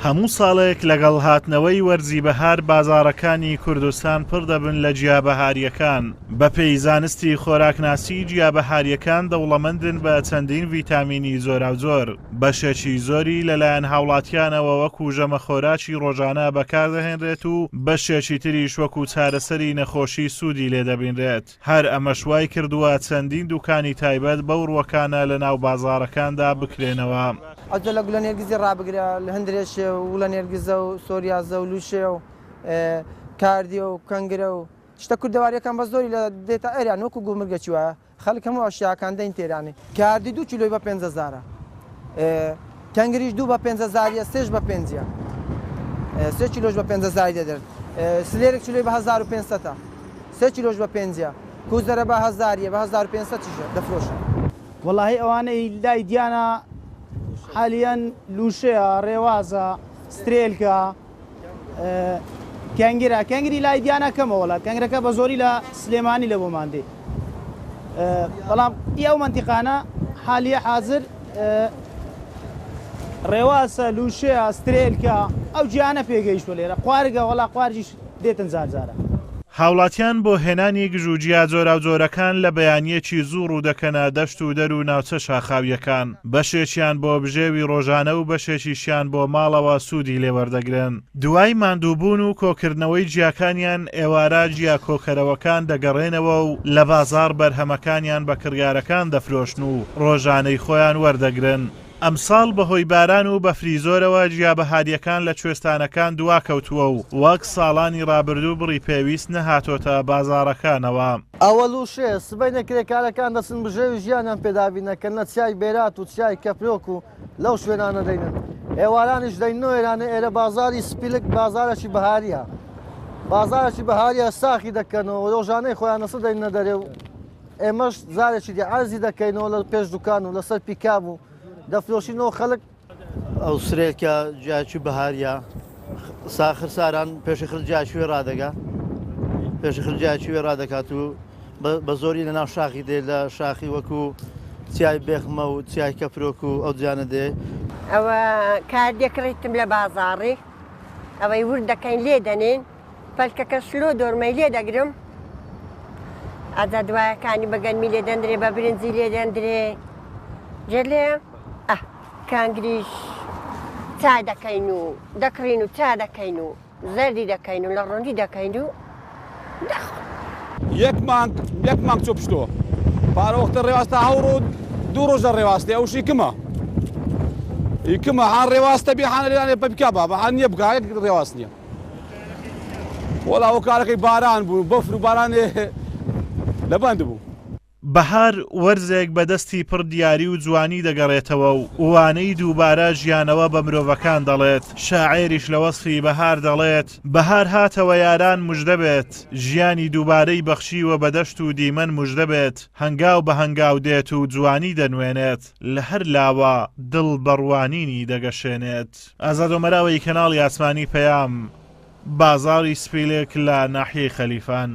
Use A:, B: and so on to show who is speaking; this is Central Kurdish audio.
A: هەموو ساڵێک لەگەڵ هاتنەوەی وەرزی بەهار بازاڕەکانی کوردستان پڕ دەبن لە جیابەهاریەکان. بە پێی زانستی خۆراکناسی جیابەهاریەکان دەوڵەمەندن بە چەندین ڤیتامینی زۆراوزۆر. بەشێکی زۆری لەلایەن هاوڵاتیانەوە وەکو ژەمە خۆراکی ڕۆژانە بەکاردەهێنرێت و بەشێکی تریش وەکو چارەسەری نەخۆشی سوودی لێدەبینرێت. هەر ئەمەش وای کردووە چەندین دوکانی تایبەت بەو ڕووەکانە لە ناو بازاڕەکاندا بکرێنەوە.
B: ئەوتە لە گوڵە نێرگیزی ڕابگرە لە هەندێشێ و وڵە نێرگیزە و سۆریازە و لوشێ و کاردیە و کەنگرە و شتە کوردەواریەکان بە زۆری لە دێتە ئەریان وەکو گوڵمرگەکی وایە خەڵک هەموو ئەشیاکان دەین تێرانی. کاردی 2 کیلۆی بە 5,000 کەنگریش 2 بە 5,000 3 بە 5 3 کیلۆش بە 5,000 دەدرێت. سلێرێک کیلۆی بە 1,500 3 کیلۆش بە 5 کوزەرە بە 1,000 بە 1,500 دەفرۆشن.
C: وەڵاهی ئەوانەی لای دیانە حالیان لوشەیە، ڕێوازە، سترێلکە، کەنگرە. کەنگری لای دیانە کەمەوەڵات کەنگرەکە بە زۆری لە سلێمانی لە بۆماندێ. بەڵام ئەو منتیقانە حالیە حازر ڕێواسە، لوشەیە، سترێلکە ئەو گیانە پێگەیشتوە لێرە. قوارگە وەڵا قوارجیش دێتن زارجارە.
A: هاوڵاتیان بۆ هێنانی گژوجیا جۆراوجۆرەکان لە بەیانیەکی زوو ڕوودەکەنە دەشت و دەر و ناوچە شاخاویەکان. بەشێکیان بۆ بژێوی ڕۆژانە و بەشێکیشیان بۆ ماڵەوە سوودی لێوەردەگرن. دوای ماندووبوون و کۆکردنەوەی جیاکانیان ئێوارە جیا کۆکەرەوەکان دەگەڕێنەوە و لە بازاڕ بەرهەمەکانیان بە کڕیارەکان دەفرۆشن و ڕۆژانەی خۆیان وەردەگرن. ئەمساڵ بەهۆی باران و بەفری زۆرەوە جیابەهاریەکان لە کوێستانەکان دواکەوتووە و وەک ساڵانی ڕابردوو بڕی پێویست نەهاتۆتە بازاڕەکانەوە.
D: ئەوە لوشێ سبەینە کرێکارەکان دەچن بژێوی ژیانیان پێدابینەکەن لە چای بێرات و چای کەپرۆک و لەو شوێنانە دەینن. ئێوارانیش دەینەوە ئێرانە ئێرە بازاری سپیلک بازارێکی بەهاریە. بازارێکی بەهاریە ساخی دەکەنەوە ڕۆژانەی خۆیان نەسە دەینە دەرێ و ئێمەش زارێکی دیعازی دەکەینەوە لە پێش دوکان و لەسەر پیکاب و دەفرۆشینەوە خەڵک.
E: ئەو سرێکە جیاچی بەهاریە ساخر ساران پێشی خرجیاچوێ ڕادەگا پێشی خرجیاچوێ ڕادەکات و بە زۆری لە ناو شاخی دێ لە شاخی وەکو چیای بێخمە و چیای کەپرۆک و ئەو جیانە دێ.
F: ئەوە کاردێکڕیتم لە بازاڕی ئەوەی وردەکەین لێ دەنێن پەلکەکە سلۆ دۆرمەی لێ دەگرم ئەجا دوایەکانی بەگەنمی لێ دەندرێ بە برنجی لێ دەندرێ جێ لێ کانگریش چا دەکەین و دەکڕین و چا دەکەین و زەردی دەکەین و لە ڕۆندی دەکەین و
G: یەک مانگ چۆ پشتۆ پارەوەختە ڕێواستە هەوڕ و 2 ڕۆژە ڕێواستی ئەوشی کمە یکمە هان ڕێواستە بێ حانە لێرانێ بە بکە بە هەان نییە بگایەک ڕێواست نییە. وەڵا ئەو کارەکەی باران بوو بەفر و بارانێ لەبەند بوو.
A: بەهار وەرزێک بەدەستی پڕ دیاری و جوانی دەگەڕێتەوە و وانەی دووبارە ژیانەوە بە مرۆڤەکان دەڵێت. شاعێریش لە وەسفی بەهار دەڵێت بەهار هاتەوە یاران موژدە بێت، ژیانی دووبارەی بەخشیوە بەدەشت و دیمەن موژدە بێت، هەنگاو بە هەنگاو دێت و جوانی دەنوێنێت، لە هەر لاوە دڵ بەڕوانینی دەگەشێنێت. ئازاد ومەراوەی کەناڵی ئاسمانی پەیام، بازاڕی سپیلێک لە ناحیەی خەلیفان.